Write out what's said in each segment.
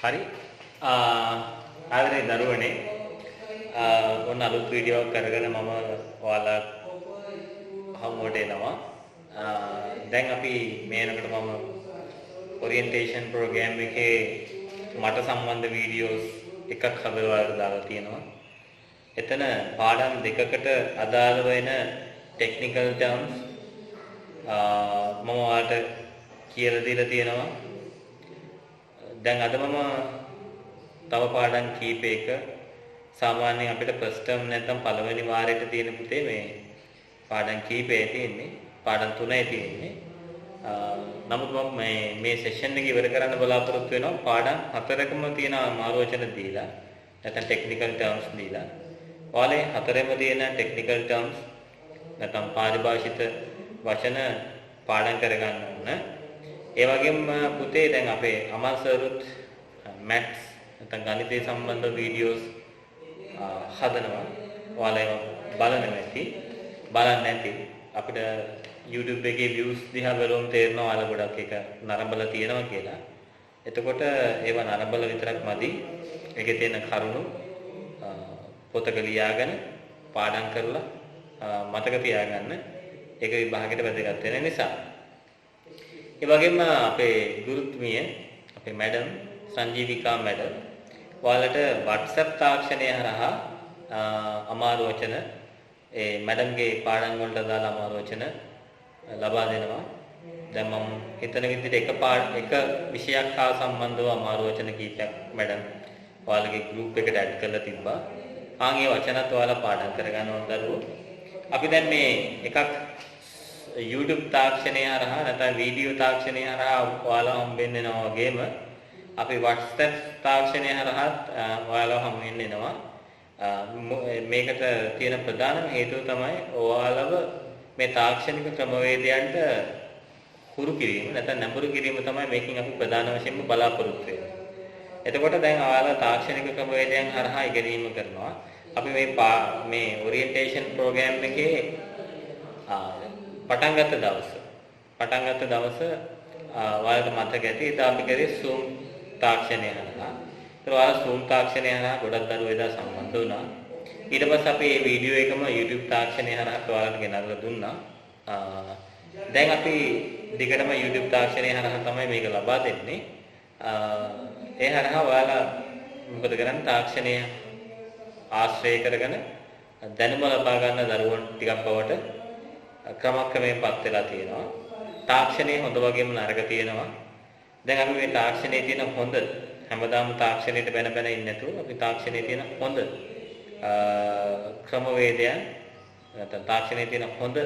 හරි ආදරේ දරුවනේ ඔන්න අලුත් වීඩියෝ එකක් කරගෙන මම ඔයාලා හමුවට එනවා. දැන් අපි මේනකට මම ඔරියන්ටේෂන් ප්‍රෝග්‍රෑම් එකේ මට සම්බන්ධ වීඩියෝස් එකක් හදලා ඔයාලට දාලා තියෙනවා. එතන පාඩම් දෙකකට අදාළ වෙන ටෙක්නිකල් ටර්ම්ස් මම ඔයාලට කියලා දීලා තියෙනවා. දැන් අද මම තව පාඩම් කීපයක සාමාන්‍යයෙන් අපිට ෆස්ට් ටර්ම් නැත්නම් පළවෙනි වාරයට තියෙන පුතේ මේ පාඩම් කීපේ තියෙන්නේ පාඩම් 3යි තියෙන්නේ. නමුත් මම මේ සෙෂන් එක ඉවර කරන්න බලාපොරොත්තු වෙනවා පාඩම් 4කම තියෙන මාර්ගවචන දීලා නැත්නම් ටෙක්නිකල් ටර්ම්ස් දීලා. ඔයාලේ 4ෙම තියෙන ටෙක්නිකල් ටර්ම්ස් නැත්නම් පාරිභාෂිත වචන පාඩම් කරගන්න ඕන. ඒ වගේම පුතේ දැන් අපේ අමල් සර්ුත් මැත්ස් නැත්නම් ගණිතය සම්බන්ධ වීඩියෝස් හදනවා. ඔයාලා බලන්න නැති අපිට YouTube එකේ views දිහා බලුවම තේරෙනවා ඔයාලා ගොඩක් එක නරඹලා තියෙනවා කියලා. එතකොට ඒව නරඹලා විතරක් මදි. ඒකේ තියෙන කරුණු පොතක ලියාගෙන පාඩම් කරලා මතක තියාගන්න. ඒක විභාගයට වැදගත් වෙන නිසා. ඒ වගේම අපේ ගුරුතුමිය අපේ මැඩම් සංජීවිකා මැඩම් ඔයාලට WhatsApp තාක්ෂණය හරහා අමාරු වචන ඒ මැඩම්ගේ පාඩම් වලට දාලා අමාරු වචන ලබා දෙනවා. දැන් මම හිතන විදිහට එක විෂයක් හා සම්බන්ධව අමාරු වචන කීපයක් මැඩම් ඔයාලගේ group එකට add කරලා තිබ්බා. ආන්ගේ වචනත් ඔයාලා පාඩම් කරගන්න ඕන දරුවෝ. අපි දැන් මේ එකක් YouTube තාක්ෂණය හරහා නැත්නම් වීඩියෝ තාක්ෂණය හරහා ඔයාලා හම්බෙන්න යනවා වගේම අපි WhatsApp තාක්ෂණය හරහා ඔයාලා හම්බෙන්න එනවා. මේකට තියෙන ප්‍රධානම හේතුව තමයි ඔයාලව මේ තාක්ෂණික ක්‍රමවේදයන්ට හුරු කිරීම නැත්නම් නැඹුරු කිරීම තමයි මේකෙන් අපි ප්‍රධාන වශයෙන්ම බලාපොරොත්තු වෙන්නේ. එතකොට දැන් ඔයාලා තාක්ෂණික ක්‍රමවේදයන් හරහා ඉගෙනීම කරනවා. අපි මේ ඔරියන්ටේෂන් ප්‍රෝග්‍රෑම් එකේ පටන් ගත්ත දවස ඔයාලට මතක ඇති ඒත් අපි කරේ Zoom තාක්ෂණය හරහා. ඒතර ඔයාලා Zoom තාක්ෂණය හරහා ගොඩක් දරුවෝ එදා සම්බන්ධ වුණා. ඊට පස්සේ අපි මේ වීඩියෝ එකම YouTube තාක්ෂණය හරහා ඔයාලට ගෙනල්ලා දුන්නා. දැන් අපි දිගටම YouTube තාක්ෂණය හරහා තමයි මේක ලබා දෙන්නේ. ඒ හරහා ඔයාලා මොකද කරන්නේ තාක්ෂණය ආශ්‍රය කරගෙන දැනුම ලබා ගන්න දරුවන් ටිකක් බවට ක්‍රමක්‍රමයෙන් පත් වෙලා තියෙනවා. තාක්ෂණයේ හොඳ වගේම නරක තියෙනවා. දැන් අපි මේ තාක්ෂණයේ තියෙන හොඳ හැමදාම තාක්ෂණයට බැන ඉන්නේ නැතුව අපි තාක්ෂණයේ තියෙන හොඳ ක්‍රමවේදයන් නැත්නම් තාක්ෂණයේ තියෙන හොඳ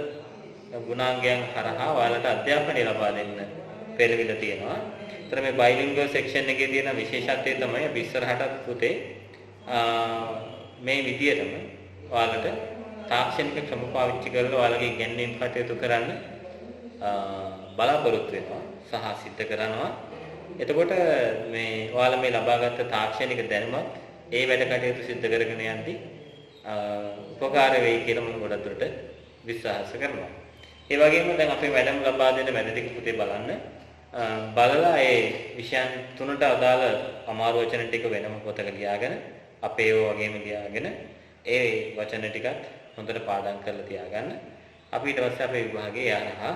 ගුණාංගයන් හරහා ඔයාලට අධ්‍යාපනය ලබා දෙන්න පෙළඹිලා තියෙනවා. ඒතර මේ බයිලින්ගුවල් සෙක්ෂන් එකේ තියෙන විශේෂත්වය තමයි අපි ඉස්සරහට පුතේ මේ විදියටම ඔයාලට තාක්ෂණික ක්‍රම පාවිච්චි කරලා ඔයාලගේ ඉගෙනීම් කටයුතු කරන්න බලාපොරොත්තු වෙනවා සහ සිද්ධ කරනවා. එතකොට මේ ඔයාලා මේ ලබාගත් තාක්ෂණික දැනුමත් ඒ වැඩ කටයුතු සිද්ධ කරගෙන යද්දී උපකාර වෙයි කියලා මම ගොඩක් දුරට විශ්වාස කරනවා. ඒ වගේම දැන් අපේ මැඩම් ලබා දෙන වැඩ ටික පුතේ බලන්න. බලලා ඒ විෂයන් තුනට අදාළ අමාරු වචන ටික වෙනම පොතක ලියාගෙන අපේ ඒවා වගේම ලියාගෙන ඒ වචන ටිකත් හොඳට පාඩම් කරලා තියාගන්න. අපි ඊට පස්සේ අපේ විභාගයේ යහරහා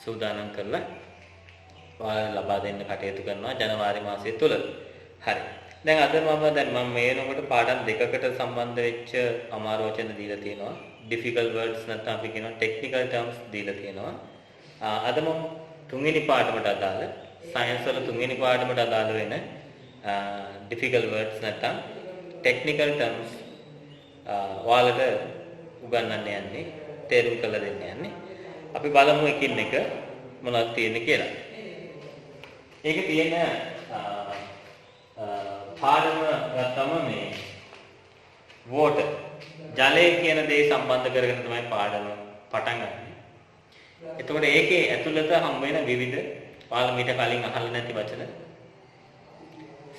සූදානම් කරලා ඔයාලා ලබා දෙන්න කටයුතු කරනවා ජනවාරි මාසය තුල. හරි. දැන් මම මේනකොට පාඩම් දෙකකට සම්බන්ධ වෙච්ච අමාරු වචන දීලා තියෙනවා. difficult words නැත්නම් අපි කියනවා technical terms දීලා තියෙනවා. අද මම තුන්වෙනි පාඩමට අදාළ සයන්ස් වල තුන්වෙනි පාඩමට අදාළ වෙන difficult words නැත්නම් technical terms ඔයාලට උගන්වන්න යන්නේ තේරුම් කරලා දෙන්න යන්නේ. අපි බලමු එකින් එක මොනවද තියෙන්නේ කියලා. ඒකේ තියෙන පාඩම ගත්තම මේ water ජලය කියන දේ සම්බන්ධ කරගෙන තමයි පාඩම පටන් ගන්න. එතකොට ඒකේ ඇතුළත හම් වෙන විවිධ ඔයාලා මීට කලින් අහලා නැති වචන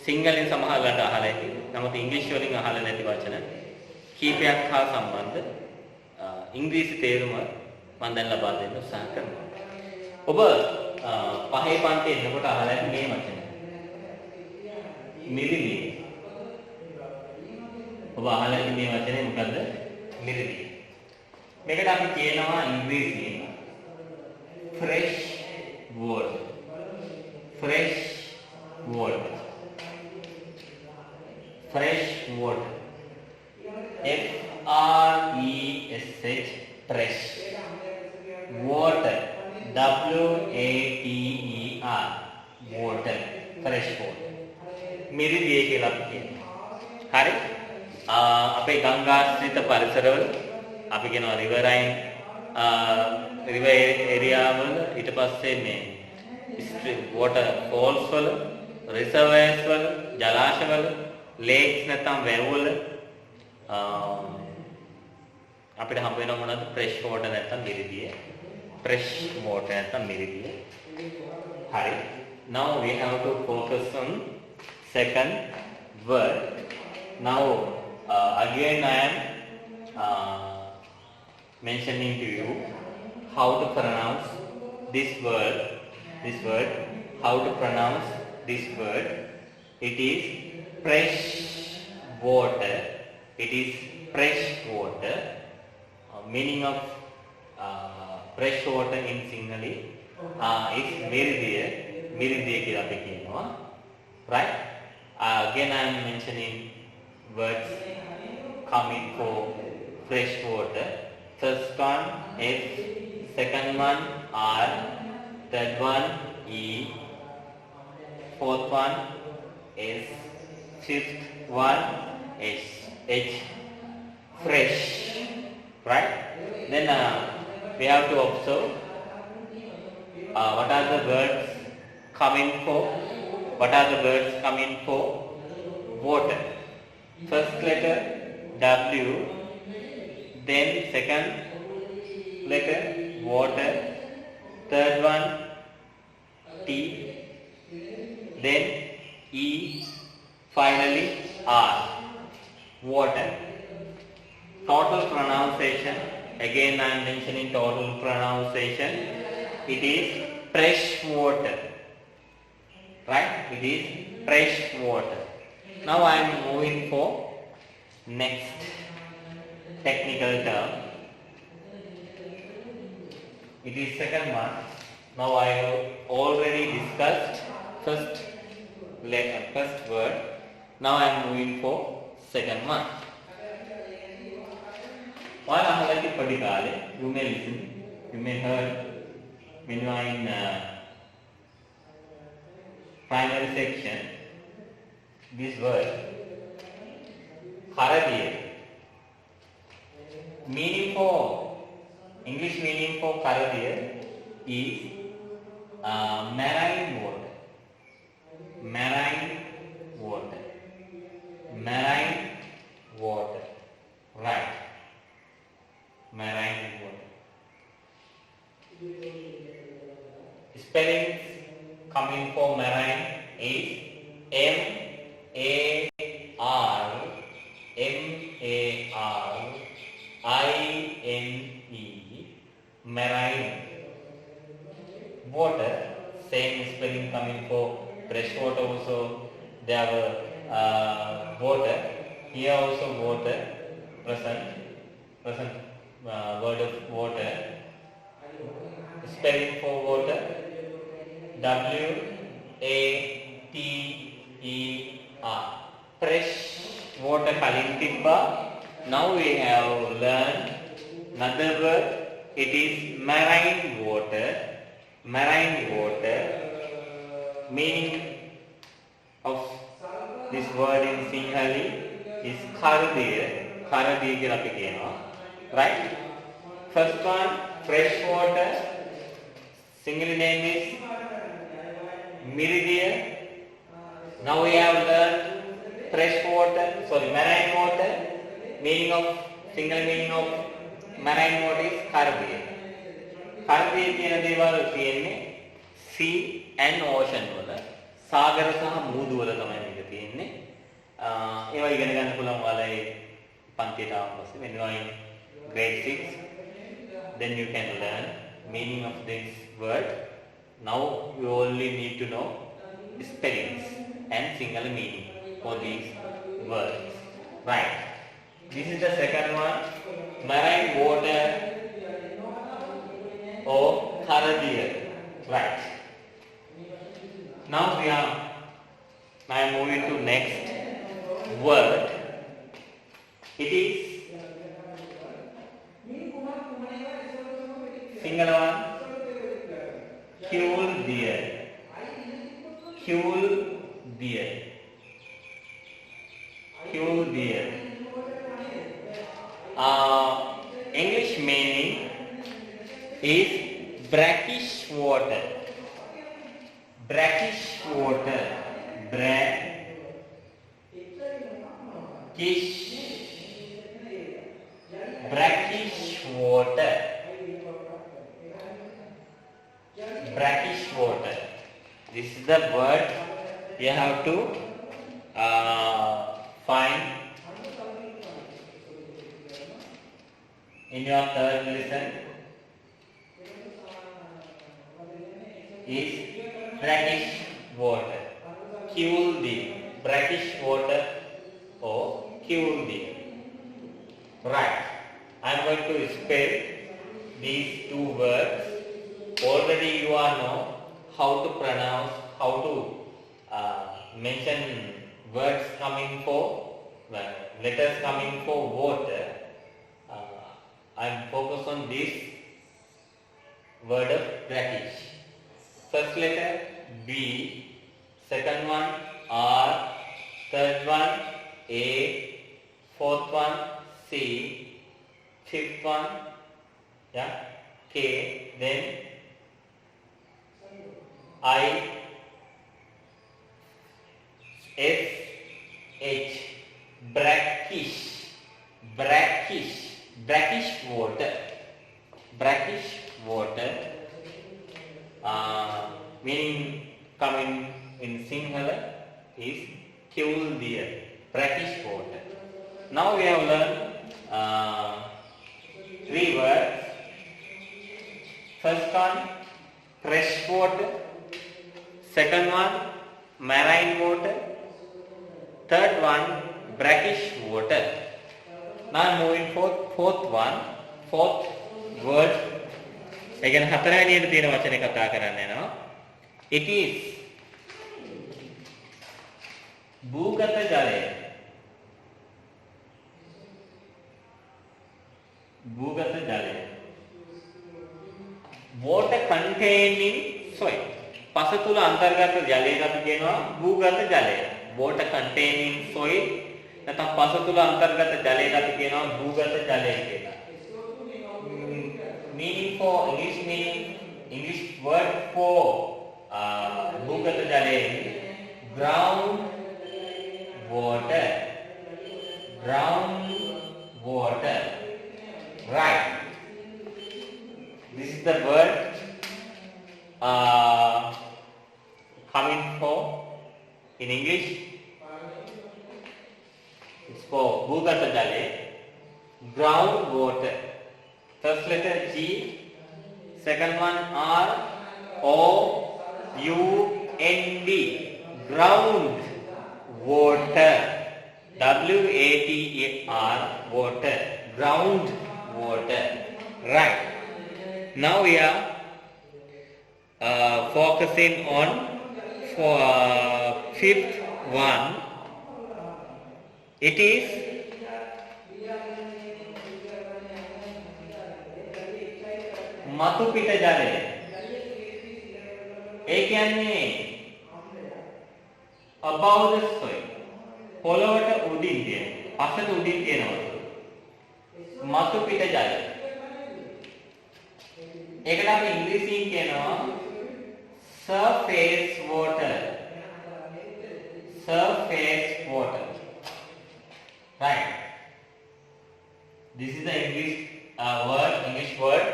සිංහලෙන් සමහරවිට අහලා ඇති. නමුත් ඉංග්‍රීසි වලින් අහලා නැති වචන කීපයක් හා සම්බන්ධ ඉංග්‍රීසි තේරුම මම දැන් ලබා දෙන්න උත්සාහ කරනවා. ඔබ පහේ පන්තියේ එනකොට අහලා ඇති මේ වචන. මිරිදිය. ඔබ අහලා ඉන්නේ මේ වචනේ මොකද්ද? මිරිදිය. මේකට අපි කියනවා ඉංග්‍රීසියෙන් fresh water. fresh water. fresh water. F R E S H fresh water. W A T E R water. fresh water. මිරිදිය කියලා අපි කියනවා. හරි? අපේ ගංගාශ්‍රිත පරිසරවල අපි කියනවා riverine river area වල ඊට පස්සේ මේ water falls වල reservoirs වල ජලාශ වල lakes නැත්නම් වැව් වල අපිට හම්බ වෙන මොනවද fresh water නැත්නම් මිරිදිය fresh water නැත්නම් මිරිදිය හරි now we have to focus on second word now again I am mentioning to you how to pronounce this word how to pronounce this word it is fresh water it is fresh water meaning of fresh water in Sinhala is miridiya කියලා අපි කියනවා right again I am mentioning words coming for fresh water first one F second one R third one E fourth one S fifth one H fresh right then we have to observe what are the words coming for water first letter W then second letter water third one T then E finally R water total pronunciation again I am mentioning total pronunciation it is fresh water right it is fresh water now I am moving for next technical term it is second one now I have already discussed first word now I am moving for second one while I have පොඩි කාලේ you may listen you may heard when you are in primary section this word karadiya meaning for English meaning for karadiya is marine water right marine water spellings coming for marine is M-A-R-I-N-E marine water same spelling coming for fresh water also there were water here also water present word of water spelling for water W-A-T-E-R fresh water කලින් තිබ්බා now we have learned another word it is marine water meaning of this word in Sinhala is karadiya කියලා අපි කියනවා right first one fresh water Sinhala name is miridiya now we have learned marine water meaning of Sinhala meaning of marine water is karadiya කියන දේවල් තියෙන්නේ sea and ocean වල සාගර සහ මුහුදු වල තමයි මේක තියෙන්නේ ඒවා ඉගෙන ගන්න පුළුවන් ඔයාලා ඒ පන්තියට ආවම පස්සේ when you are in grade 6 then you can learn meaning of this word now you only need to know spellings and Sinhala meaning for these words. Right. This is the second one. Marine water or Kharadiya. Right. Now I am moving to next word. It is single one. Kuldir. Kuldir. Kuldir. English meaning is brackish water. Brackish water. Brackish water. Brackish water. This is the word you have to find in your third lesson. Is brackish water. Kuldi. Brackish water or Kuldi. Right. I am going to spell these two words. Already you are know how to pronounce, how to mention words coming for letters coming for water. I am focused on this word of brackish. First letter B, second one R, third one A, fourth one C, fifth one K, then I, S, H, brackish water. Brackish water. Meaning coming in Sinhala is Kuldir. Brackish water. Now we have learned three words. First one, fresh water. Second one, marine water. Third one, brackish water. Now moving fourth one, fourth word. Again, හතරවෙනියට තියෙන වචනේ කතා කරන්න යනවා. It is භූගත ජලය. භූගත ජලය. Water containing soil. පස තුල අන්තර්ගත ජලයට අපි කියනවා භූගත ජලය. Water containing soil නැත්නම් පස තුල අන්තර්ගත ජලයට අපි කියනවා භූගත ජලය කියලා. Meaning for English word for භූගත ජලය ground water. Right. This is the word coming for in English. It's for භූගත ජලය, ground water. First letter G, second one R, O, U, N, D. Ground water. W-A-T-E-R, water. Ground water. Right. Now we are focusing on fifth one. It is මතු පිට ජලය. ඒ කියන්නේ above the soil. පොළොවට උඩින් තියෙන. පසට උඩින් තියෙනවා. මතු පිට ජලය. ඒකට අපි ඉංග්‍රීසියෙන් කියනවා surface water. Surface water. Right. This is the English word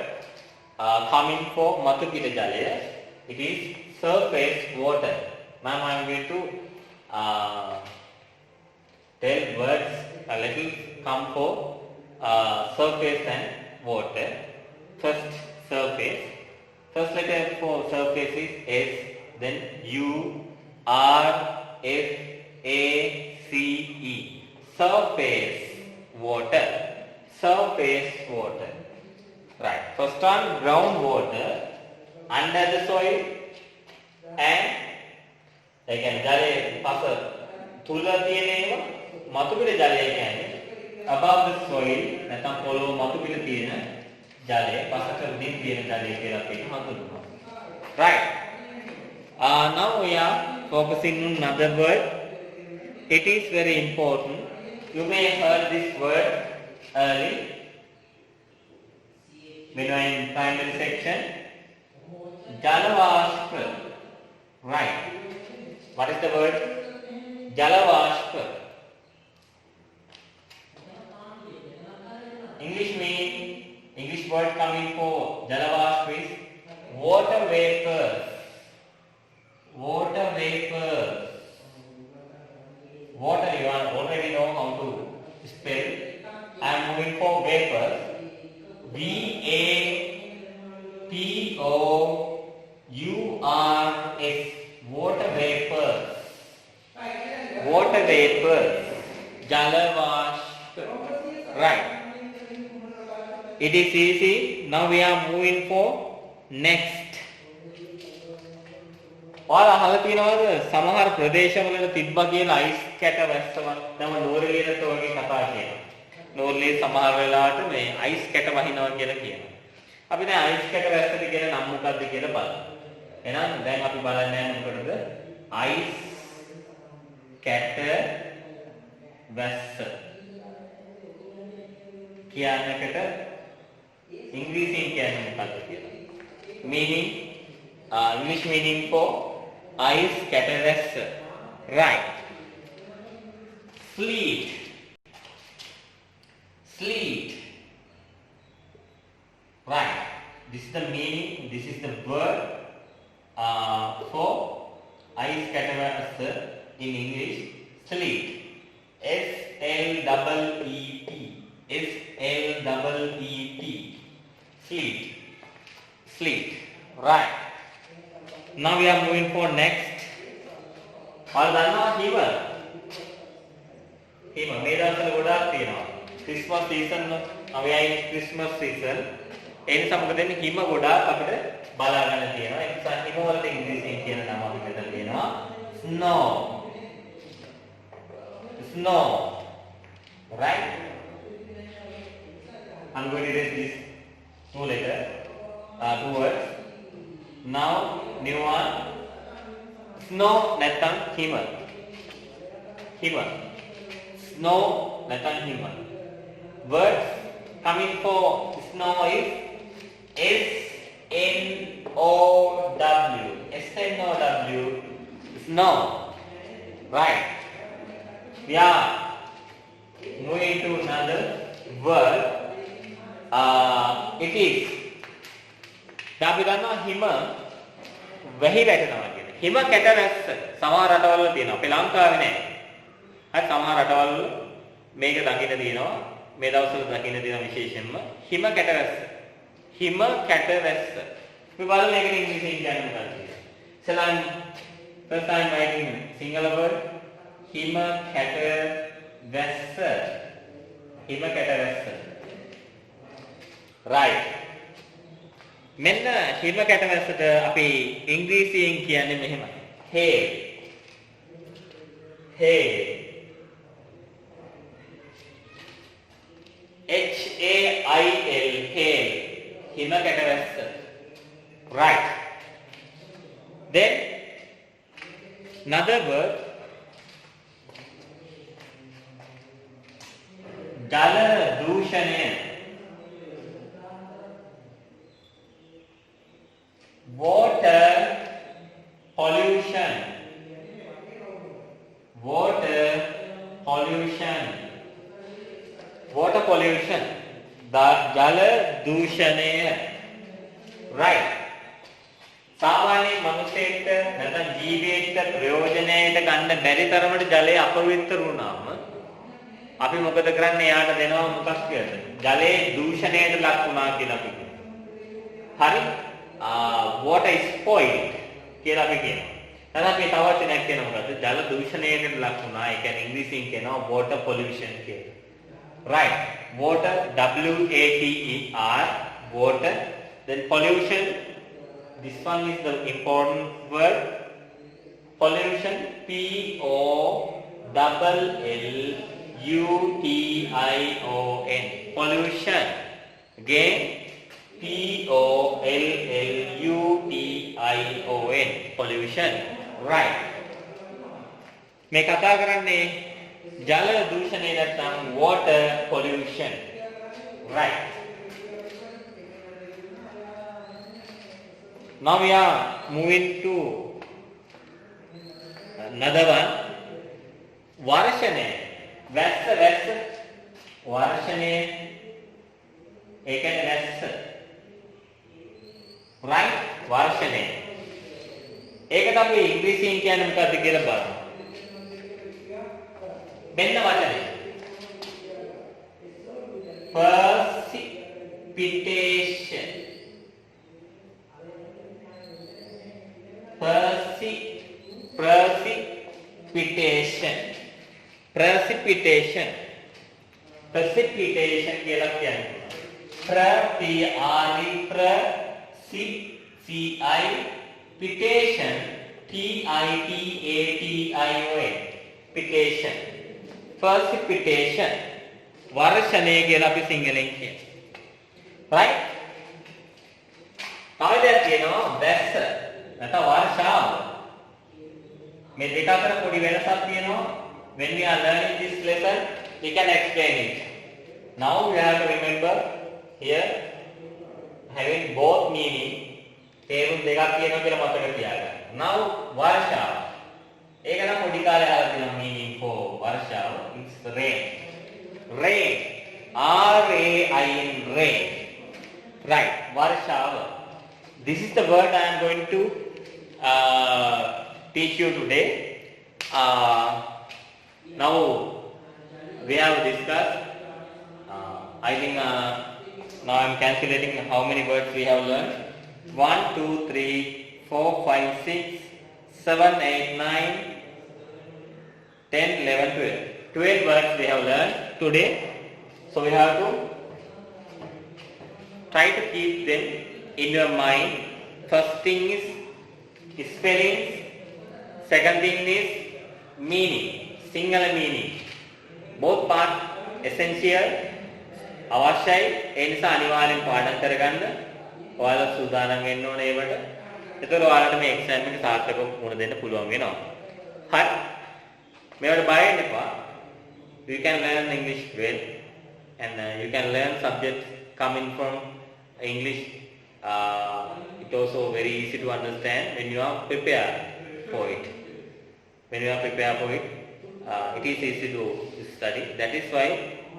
coming for matu pita jalaya. It is surface water. Now I am going to tell words a little come for surface and water. First, surface. First letter for surface is S, then U, R, F, A, surface water. Surface water. Right. First one, groundwater under the soil and ඒ කියන්නේ ජලයේ පස තුල තියෙන ඒවා මතු පිට ජලය කියන්නේ above the soil නැත්නම් පොළොව මතු පිට තියෙන ජලය පසට උඩින් තියෙන ජලය කියලා අපි හඳුන්වනවා. Right. Now we are focusing on another word. It is very important. You may heard this word early when you are in primary section. Jalavashpa. Right. What is the word? Jalavashpa. English meaning, English word coming for Jalavashpa is water vapors. Water vapors. Water, you already know how to spell. I am moving for vapors. V-A-P-O-U-R-S. Water vapors. Water vapors. Jalavashpa. Right. It is easy. Now we are moving for next. ඔයාලා අහලා තියෙනවද සමහර ප්‍රදේශවල තිබ්බා කියලා ice කැට වැස්සවක් තම නෝරලියට වගේ කතා කියනවා. නෝරලිය සමහර වෙලාවට මේ අයිස් කැට වහිනවා කියලා කියනවා. අපි දැන් අයිස් කැට වැස්සට කියන නම මොකක්ද කියලා බලමු. එහෙනම් දැන් අපි බලන්නේ මොකටද? අයිස් කැට වැස්ස කියනකට ඉංග්‍රීසියෙන් කියන්නේ මොකක්ද කියලා. meaning English meaning for ice cataracts. Right. Sleet. Sleet. Right. This is the meaning. This is the word for ice cataracts in English. Sleet. S-L-E-E-T. S-L-E-E-T. Sleet. Sleet. Right. Now we are moving for next. All දන්නවා හිම මේ දවස්වල ගොඩාක් තියෙනවා. Christmas season අපි ආයේ Christmas season ඒ නිසා මොකද වෙන්නේ හිම ගොඩාක් අපිට බලා ගන්න තියෙනවා. ඒ නිසා හිම වලට ඉංග්‍රීසියෙන් කියන නම අපි මෙතන තියෙනවා snow. Snow. Right? I'm going to erase this two letters, two words. Now, new one. Snow නැත්නම් හිම. හිම. Snow නැත්නම් හිම. Words coming for snow is S-N-O-W. S-N-O-W. Snow. Right. We are moving to another word. It is අපි දන්නවා හිම වැහි වැටෙනවා කියන්නේ. හිම කැටරැස්ස සමහර රටවල් වල තියෙනවා. අපේ ලංකාවේ නෑ. හරි සමහර රටවල් වල මේක දකින්න තියෙනවා. මේ දවස්වල දකින්න තියෙන විශේෂයෙන්ම හිම කැටරැස්ස. හිම කැටරැස්ස. අපි බලමු මේකට ඉංග්‍රීසියෙන් කියන්නේ මොකක්ද කියලා. සලන් first time writing singular word හිම කැටරැස්ස. හිම කැටරැස්ස. Right. මෙන්න හිම කැටවැස්සට අපි ඉංග්‍රීසියෙන් කියන්නේ මෙහෙමයි. hail. hail. H-A-I-L. hail. හිම කැටවැස්ස. Right. Then another word ජල දූෂණය. Water pollution. Water pollution. Water pollution. ජල දූෂණය. Right. සාමාන්‍ය මිනිසෙක්ට නැත්නම් ජීවියෙක්ට ප්‍රයෝජනයට ගන්න බැරි තරමට ජලය අපවිත්‍ර වුණාම අපි මොකද කරන්නේ? යාට දෙනවා මොකක් කියලාද? ජලයේ දූෂණයට ලක් වුණා කියලා අපි කියනවා. හරි? Water is spoiled කියලා අපි කියනවා. අපි තව වචනයක් කියනවා මොකද්ද? ජල දූෂණයකට ලක් වුණා. ඒ කියන්නේ ඉංග්‍රීසියෙන් කියනවා water pollution කියලා. Right. Water, WATER, water. Then pollution. This one is the important word. Pollution, POLLUTION. Pollution. Again, POLLUTION. Pollution. Right. මේ කතා කරන්නේ ජල දූෂණය නැත්නම් water pollution. Right. Now we are moving to another one. වර්ෂණය. වැස්ස වර්ෂණය. ඒ කියන්නේ වැස්ස. Right. වර්ෂණය. ඒකට අපි ඉංග්‍රීසියෙන් කියන්නේ මොකක්ද කියලා බලමු. මෙන්න වචනේ. Precipitation. Precipitation කියලා කියන්නේ. Precipitation. Pitation. Precipitation. වර්ෂණය කියලා අපි සිංහලෙන් කියනවා. Right? තවදයක් කියනවා වැස්ස. නැත්නම් වර්ෂාව. මේ දෙක අතර පොඩි වෙනසක් තියෙනවා. When we are learning this lesson, we can explain it. Now we have to remember here having both meaning. තේරුම් දෙකක් තියෙනවා කියලා මතක තියාගන්න. Now වර්ෂාව. ඒක නම් පොඩි කාලේ අහලා තියෙනවා meaning for වර්ෂාව. It's rain. Rain. R-A-I-N. Rain. Right. වර්ෂාව. This is the word I am going to teach you today. Now we have discussed. I think now I am calculating how many words we have learned. 1, 2, 3, 4, 5, 6, 7, 8, 9, 10, 11, 12. 12 words we have learned today. So we have to try to keep them in your mind. First thing is spelling. Second thing is meaning. Singular meaning. Both part essential. අවශ්‍යයි. ඒ නිසා අනිවාර්යෙන් පාඩම් කරගන්න. ඔයාලා සූදානම් වෙන්න ඕනේ ඒවට. ඒතර ඔයාලට මේ එක්සෑම් එක සාර්ථකව මුහුණ දෙන්න පුළුවන් වෙනවා. හරි. මේවට බය වෙන්න එපා. You can learn English well and you can learn subjects coming from English. It also very easy to understand when you are prepared for it. When you are prepared for it, it is easy to study. That is why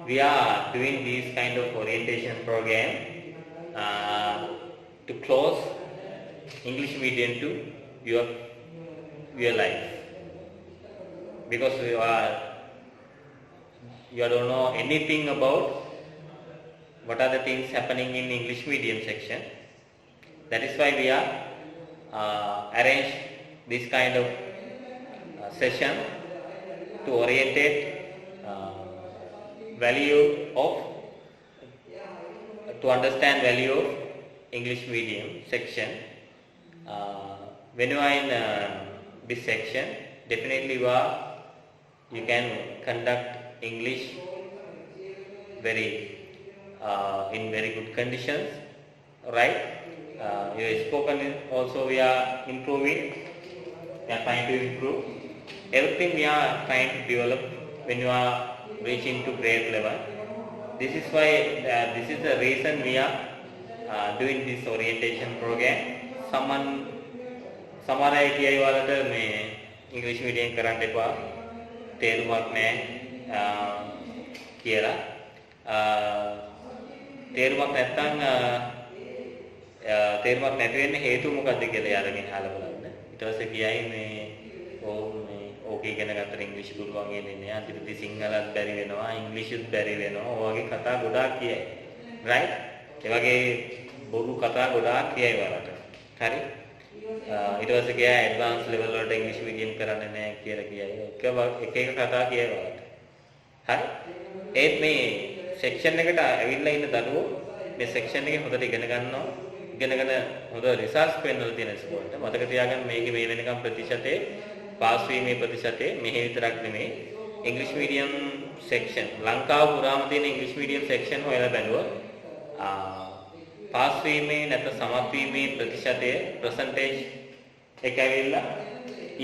we are doing this kind of orientation program to close English medium to your life. Because you don't know anything about what are the things happening in English medium section. That is why we are arrange this kind of session to orientate value of to understand value of English medium section. When you are in this section, definitely you can conduct English in very good conditions, right? Your spoken also we are improving. We are trying to improve. Everything we are trying to develop when you are reaching to grade level. This is why this is the reason we are doing this orientation program. සමහර අය කියයි වලට මේ ඉංග්‍රීසි medium කරන්න එපා තේරුමක් නැහැ කියලා. තේරුමක් නැති වෙන්නේ හේතුව මොකද්ද කියලා යාළුවනේ අහලා බලන්න. ඊට පස්සේ කියයි මේ ඕකේ ඉගෙන ගන්න ඉංග්‍රීසි පුළුවන් වෙන්නේ නැහැ. අන්තිමට සිංහලත් බැරි වෙනවා, ඉංග්‍රීසිත් බැරි වෙනවා. ඔය වගේ කතා ගොඩාක් කියයි. right? ඒ වගේ බොරු කතා ගොඩාක් කියයි වලට. හරි? ඊට පස්සේ ගියා ඇඩ්වාන්ස් ලෙවල් වලට ඉංග්‍රීසි මීඩියම් කරන්නේ නැහැ කියලා කියයි. එක කතා කියවලට. හරි. ඒත් මේ සෙක්ෂන් එකට ඇවිල්ලා ඉන්න දරුවෝ මේ සෙක්ෂන් එකේ හොඳට ඉගෙන ගන්නවා. ඉගෙනගෙන හොඳ රිසර්ච් පෙන්වලා තියෙන ස්කෝලට. මතක තියාගන්න මේකේ මේ වෙනකම් ප්‍රතිශතේ පාස් වීමේ ප්‍රතිශතේ මෙහි විතරක් නෙමෙයි. ඉංග්‍රීසි මීඩියම් සෙක්ෂන් ලංකාව පුරාම තියෙන ඉංග්‍රීසි මීඩියම් සෙක්ෂන් හොයලා බැලුවා. පාස් වීමේ නැත්නම් සමත් වීමේ ප්‍රතිශතය percentage එක ඇවිල්ලා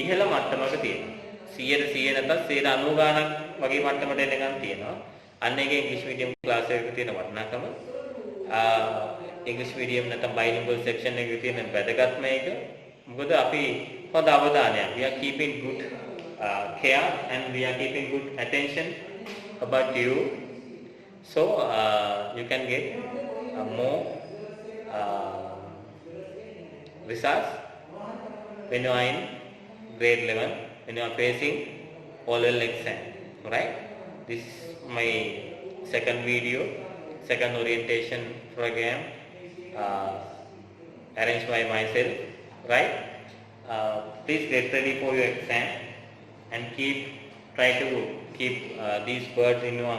ඉහළ මට්ටමක තියෙනවා. 100% නැත්නම් 90 ගාණක් වගේ මට්ටමට එනකන් තියෙනවා. අන්න ඒකේ ඉංග්‍රීසි මීඩියම් ක්ලාස් එකක තියෙන වටිනාකම ඉංග්‍රීසි මීඩියම් නැත්නම් බයිලින්ගුවල් සෙක්ෂන් එකේ තියෙන වැදගත්ම එක. මොකද අපි හොඳ අවධානයක් we are keeping good care and we are keeping good attention about you, so you can get more results when you are in grade 11, when you are facing O-level exam, right? This is my second video, second orientation program arranged by myself, right? Please get ready for your exam and try to keep these words in your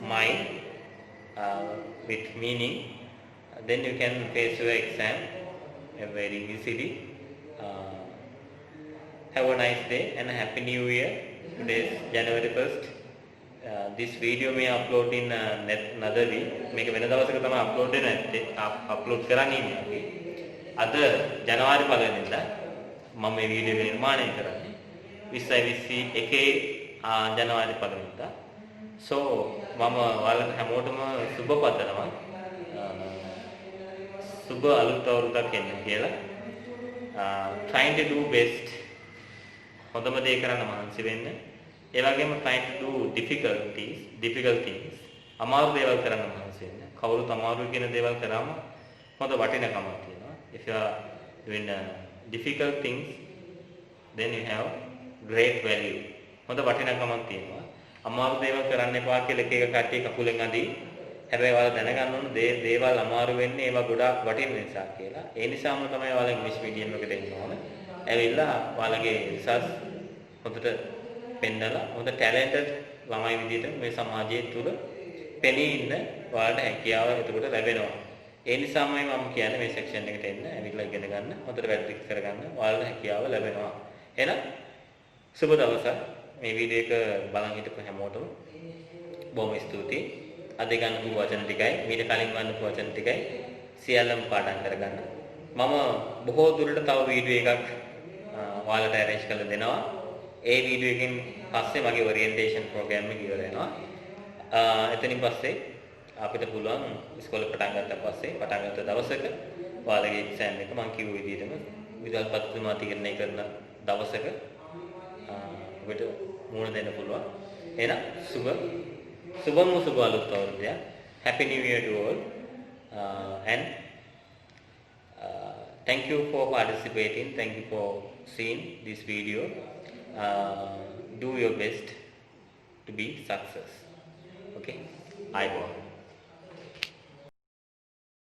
mind with meaning. Then you can face your exam very easily. Have a nice day and a happy new year. Today is January 1st. This video may upload in another week. මේක වෙන දවසක තමයි upload වෙන්නේ නැත්තේ. Upload කරන්නේ අපි. අද ජනවාරි 1 වෙනිදා මම මේ වීඩියෝ එක නිර්මාණය කරන්නේ 2021 ජනවාරි 1 වෙනිදා. So මම ඔයාලට හැමෝටම සුබ පතනවා. සුබ අලුත් අවුරුද්දක් එන්න කියලා. Trying to do best. හොඳම දේ කරන්න මහන්සි වෙන්න. ඒ වගේම trying to do difficult things. අමාරු දේවල් කරන්න මහන්සි වෙන්න. කවුරුත් අමාරු කියන දේවල් කරාම හොඳ වටිනකමක් තියෙනවා. If you are doing difficult things, then you have great value. හොඳ වටිනකමක් තියෙනවා. අමාරු දේවල් කරන්න එපා කියලා එක කට්ටිය කකුලෙන් අදී. හැබැයි ඔයාලා දැනගන්න ඕන දේවල් අමාරු වෙන්නේ ඒවා ගොඩාක් වටින නිසා කියලා. ඒ නිසාම තමයි ඔයාලා ඉංග්‍රීසි මීඩියම් එකට එන්න ඕන. ඇවිල්ලා ඔයාලගේ රිසර්ච් හොඳට පෙන්නලා හොඳ ටැලන්ටඩ් ළමයි විදිහට මේ සමාජයේ තුල පෙනී ඉන්න ඔයාලට හැකියාව එතකොට ලැබෙනවා. ඒ නිසාමයි මම කියන්නේ මේ සෙක්ෂන් එකට එන්න, ඇවිල්ලා ඉගෙන ගන්න, හොඳට ප්‍රැක්ටිස් කරගන්න ඔයාලට හැකියාව ලැබෙනවා. එහෙනම් සුබ දවසක්. මේ වීඩියෝ එක බලන් හිටපු හැමෝටම බොහොම ස්තුතියි. අද ගන්නපු වචන ටිකයි මීට කලින් ගන්නපු වචන ටිකයි සියල්ලම පාඩම් කරගන්න. මම බොහෝ දුරට තව වීඩියෝ එකක් ඔයාලට arrange කරලා දෙනවා. ඒ වීඩියෝ එකෙන් පස්සේ මගේ orientation program එක ඉවර වෙනවා. එතනින් පස්සේ අපිට පුළුවන් ඉස්කෝලේ පටන් ගත්තා පස්සේ පටන් ගත්ත දවසක ඔයාලගේ exam එක මම කිව්ව විදිහටම විදුහල්පත් තුමාතිකරණය කරන දවසක ඔබට මුණ දෙන්න පුළුවන්. එහෙනම් සුබම සුබ අලුත් අවුරුද්දයක්. Happy New Year to all. And thank you for participating. Thank you for seeing this video. Do your best to be success. Okay? I will.